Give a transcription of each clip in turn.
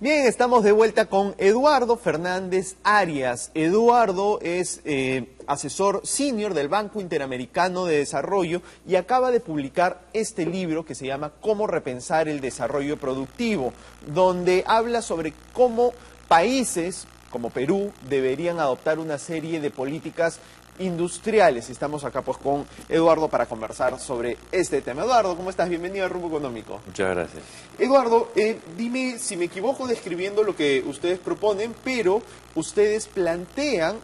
Bien, estamos de vuelta con Eduardo Fernández Arias. Eduardo es asesor senior del Banco Interamericano de Desarrollo y acaba de publicar este libro que se llama Cómo repensar el desarrollo productivo, donde habla sobre cómo países como Perú deberían adoptar una serie de políticas industriales. Estamos acá pues con Eduardo para conversar sobre este tema. Eduardo, ¿cómo estás? Bienvenido a Rumbo Económico. Muchas gracias. Eduardo, dime si me equivoco describiendo lo que ustedes proponen, pero ustedes plantean,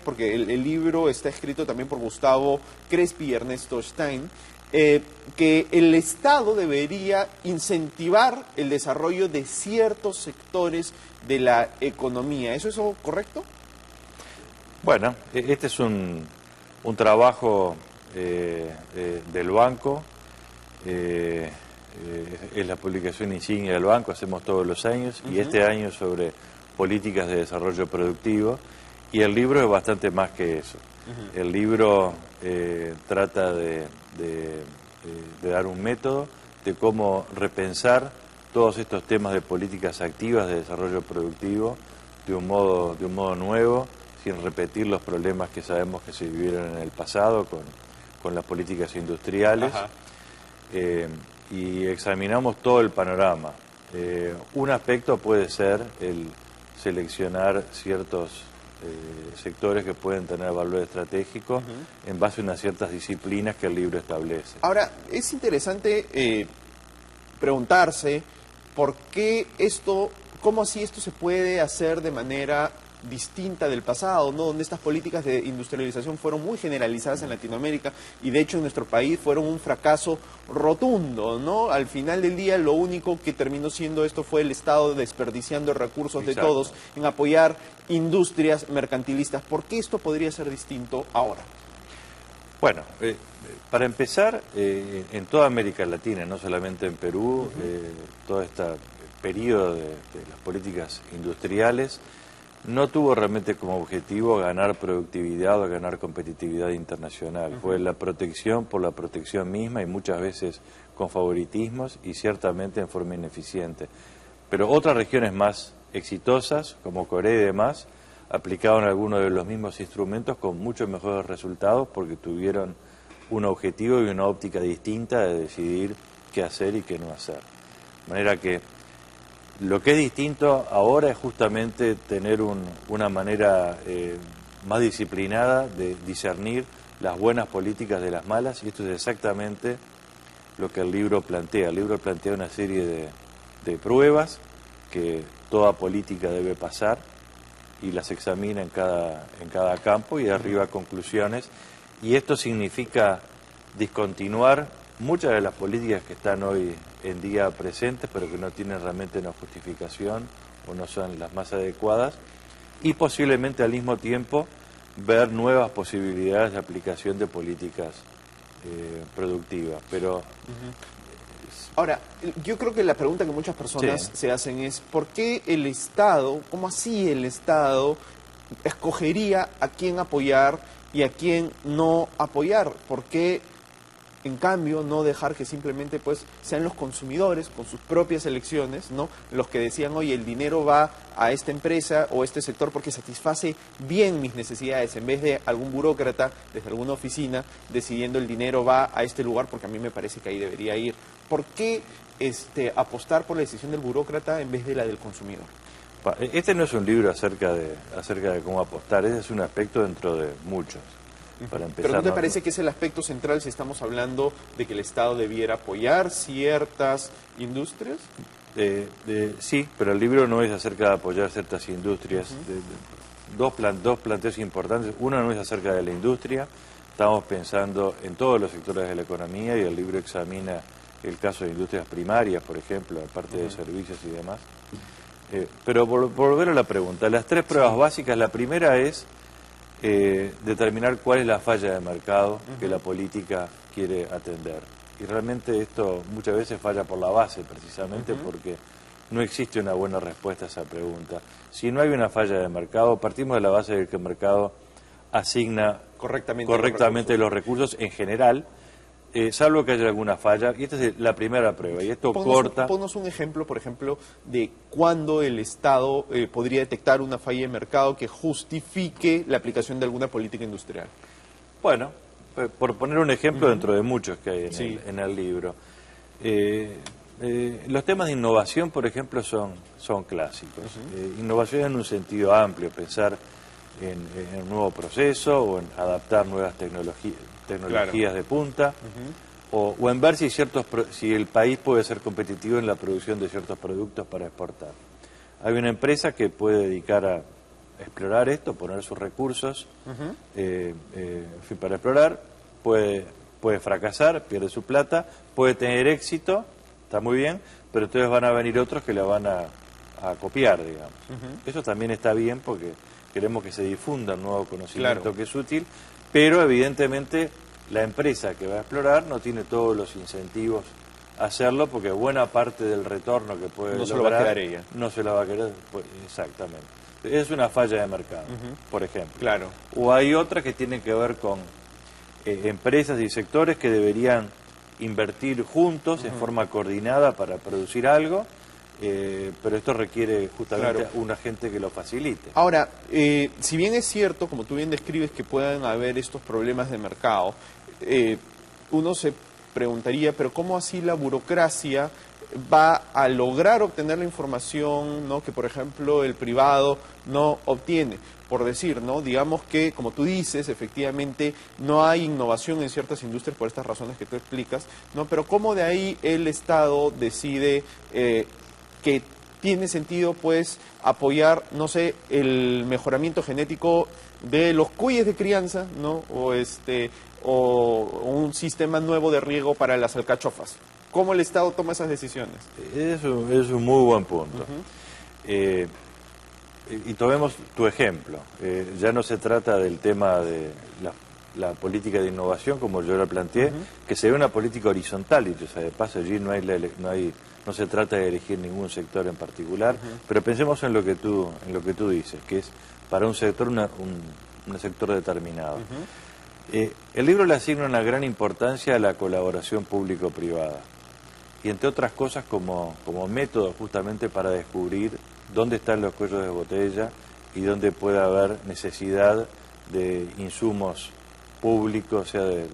porque el libro está escrito también por Gustavo Crespi y Ernesto Stein, que el Estado debería incentivar el desarrollo de ciertos sectores de la economía. ¿Eso es correcto? Bueno, este es un trabajo del banco, es la publicación insignia del banco, hacemos todos los años, y este año sobre políticas de desarrollo productivo, y el libro es bastante más que eso. El libro trata de dar un método de cómo repensar todos estos temas de políticas activas de desarrollo productivo de un modo nuevo, sin repetir los problemas que sabemos que se vivieron en el pasado con las políticas industriales. Y examinamos todo el panorama. Un aspecto puede ser el seleccionar ciertos sectores que pueden tener valor estratégico en base a unas ciertas disciplinas que el libro establece. Ahora, es interesante preguntarse por qué cómo así esto se puede hacer de manera distinta del pasado, ¿no? Donde estas políticas de industrialización fueron muy generalizadas en Latinoamérica y de hecho en nuestro país fueron un fracaso rotundo, ¿no? Al final del día lo único que terminó siendo esto fue el Estado desperdiciando recursos de todos en apoyar industrias mercantilistas. ¿Por qué esto podría ser distinto ahora? Bueno, para empezar, en toda América Latina, no solamente en Perú, todo este periodo de las políticas industriales no tuvo realmente como objetivo ganar productividad o ganar competitividad internacional. Fue la protección por la protección misma y muchas veces con favoritismos y ciertamente en forma ineficiente. Pero otras regiones más exitosas, como Corea y demás, aplicaron algunos de los mismos instrumentos con muchos mejores resultados porque tuvieron un objetivo y una óptica distinta de decidir qué hacer y qué no hacer. De manera que lo que es distinto ahora es justamente tener una manera más disciplinada de discernir las buenas políticas de las malas, y esto es exactamente lo que el libro plantea. El libro plantea una serie de pruebas que toda política debe pasar y las examina en cada campo y arriba conclusiones, y esto significa discontinuar muchas de las políticas que están hoy en día presentes, pero que no tienen realmente una justificación o no son las más adecuadas, y posiblemente al mismo tiempo ver nuevas posibilidades de aplicación de políticas productivas. Pero ahora, yo creo que la pregunta que muchas personas se hacen es ¿por qué el Estado, cómo así el Estado escogería a quién apoyar y a quién no apoyar? ¿Por qué en cambio no dejar que simplemente pues sean los consumidores con sus propias elecciones, ¿no?, los que decían, oye, el dinero va a esta empresa o este sector porque satisface bien mis necesidades, en vez de algún burócrata desde alguna oficina decidiendo el dinero va a este lugar porque a mí me parece que ahí debería ir? ¿Por qué apostar por la decisión del burócrata en vez de la del consumidor? Este no es un libro acerca de cómo apostar, ese es un aspecto dentro de muchos. Para empezar, ¿Pero no te parece que es el aspecto central si estamos hablando de que el Estado debiera apoyar ciertas industrias? Sí, pero el libro no es acerca de apoyar ciertas industrias. Dos planteos importantes. Uno no es acerca de la industria, estamos pensando en todos los sectores de la economía y el libro examina el caso de industrias primarias, por ejemplo, aparte de servicios y demás. Pero por volver a la pregunta, las tres pruebas básicas, la primera es determinar cuál es la falla de mercado que la política quiere atender. Y realmente esto muchas veces falla por la base, precisamente porque no existe una buena respuesta a esa pregunta. Si no hay una falla de mercado, partimos de la base de que el mercado asigna correctamente los recursos en general, salvo que haya alguna falla, y esta es la primera prueba, y esto corta... Ponnos un ejemplo, por ejemplo, de cuándo el Estado podría detectar una falla de mercado que justifique la aplicación de alguna política industrial. Bueno, por poner un ejemplo dentro de muchos que hay en el libro. Los temas de innovación, por ejemplo, son clásicos. Innovación en un sentido amplio, pensar en un nuevo proceso o en adaptar nuevas tecnologías de punta, o en ver si el país puede ser competitivo en la producción de ciertos productos para exportar. Hay una empresa que puede dedicar a explorar esto, poner sus recursos en fin, para explorar, puede fracasar, pierde su plata, puede tener éxito, está muy bien, pero entonces van a venir otros que la van a copiar, digamos. Eso también está bien porque queremos que se difunda un nuevo conocimiento que es útil, pero evidentemente la empresa que va a explorar no tiene todos los incentivos a hacerlo porque buena parte del retorno que puede lograr se lo va a quedar ella. No se la va a quedar, exactamente. Es una falla de mercado, por ejemplo. Claro. O hay otras que tienen que ver con empresas y sectores que deberían invertir juntos en forma coordinada para producir algo, pero esto requiere justamente un agente que lo facilite. Ahora, si bien es cierto, como tú bien describes, que puedan haber estos problemas de mercado, uno se preguntaría, pero ¿cómo así la burocracia va a lograr obtener la información, ¿no?, que, por ejemplo, el privado no obtiene? Por decir, ¿no?, digamos que, como tú dices, efectivamente no hay innovación en ciertas industrias por estas razones que tú explicas, ¿no? Pero ¿cómo de ahí el Estado decide que tiene sentido, pues, apoyar, no sé, el mejoramiento genético de los cuyes de crianza, ¿no?, o un sistema nuevo de riego para las alcachofas? ¿Cómo el Estado toma esas decisiones? Es un muy buen punto. Y tomemos tu ejemplo. Ya no se trata del tema de la política de innovación, como yo la planteé, que se ve una política horizontal, y o sea, de paso allí no se trata de elegir ningún sector en particular, pero pensemos en lo que tú dices, que es para un sector un sector determinado. El libro le asigna una gran importancia a la colaboración público-privada, y entre otras cosas como método justamente para descubrir dónde están los cuellos de botella y dónde puede haber necesidad de insumos públicos, sea de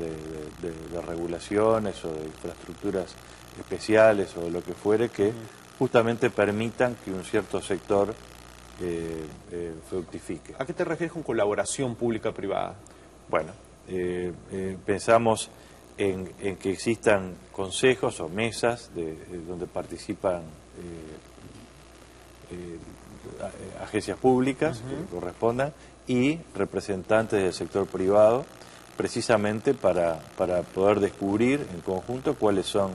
regulaciones o de infraestructuras especiales o lo que fuere, que justamente permitan que un cierto sector fructifique. ¿A qué te refieres con colaboración pública-privada? Bueno, pensamos en que existan consejos o mesas donde participan agencias públicas que correspondan y representantes del sector privado, precisamente para poder descubrir en conjunto cuáles son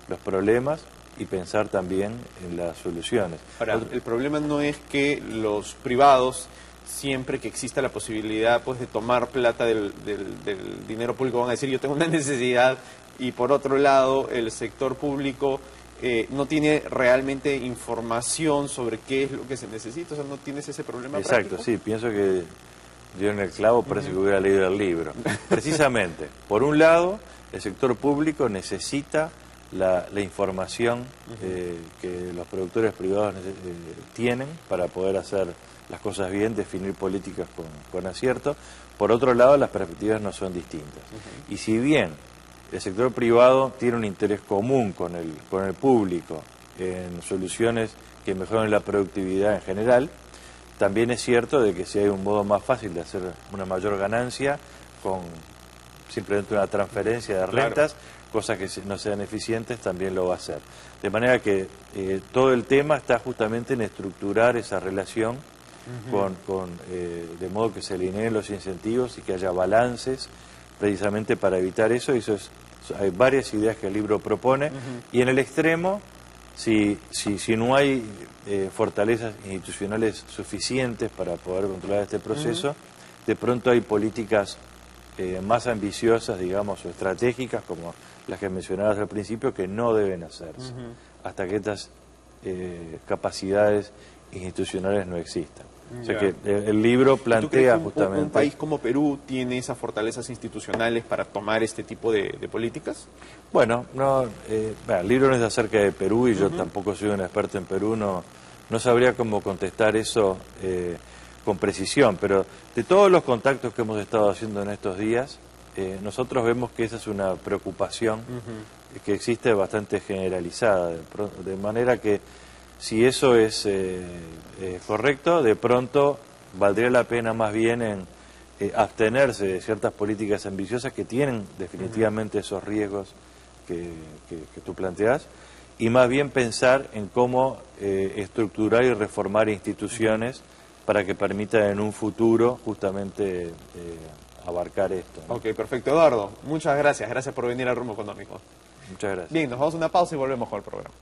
los problemas y pensar también en las soluciones. Ahora, el problema no es que los privados, siempre que exista la posibilidad, pues, de tomar plata del dinero público, van a decir yo tengo una necesidad, y por otro lado el sector público no tiene realmente información sobre qué es lo que se necesita. O sea, no tienes ese problema. Exacto, práctico. sí, pienso que dio en el clavo, parece que hubiera leído el libro. Precisamente, por un lado, el sector público necesita la información que los productores privados tienen para poder hacer las cosas bien, definir políticas con acierto. Por otro lado, las perspectivas no son distintas. Y si bien el sector privado tiene un interés común con el público en soluciones que mejoren la productividad en general, también es cierto de que si hay un modo más fácil de hacer una mayor ganancia con simplemente una transferencia de rentas, cosas que no sean eficientes, también lo va a hacer. De manera que todo el tema está justamente en estructurar esa relación de modo que se alineen los incentivos y que haya balances precisamente para evitar eso. Hay varias ideas que el libro propone, y en el extremo, si no hay fortalezas institucionales suficientes para poder controlar este proceso, de pronto hay políticas más ambiciosas, digamos, o estratégicas, como las que mencionabas al principio, que no deben hacerse, hasta que estas capacidades institucionales no existan. O sea que el libro plantea ¿Tú crees que un país como Perú tiene esas fortalezas institucionales para tomar este tipo de políticas? Bueno, el libro no es acerca de Perú y yo tampoco soy un experto en Perú, no sabría cómo contestar eso con precisión, pero de todos los contactos que hemos estado haciendo en estos días, nosotros vemos que esa es una preocupación que existe bastante generalizada, de manera que si eso es correcto, de pronto valdría la pena más bien en abstenerse de ciertas políticas ambiciosas que tienen definitivamente esos riesgos que tú planteas, y más bien pensar en cómo estructurar y reformar instituciones para que permitan en un futuro justamente abarcar esto, ¿no? Ok, perfecto. Eduardo, muchas gracias. Gracias por venir al Rumbo Económico. Muchas gracias. Bien, nos vamos a una pausa y volvemos con el programa.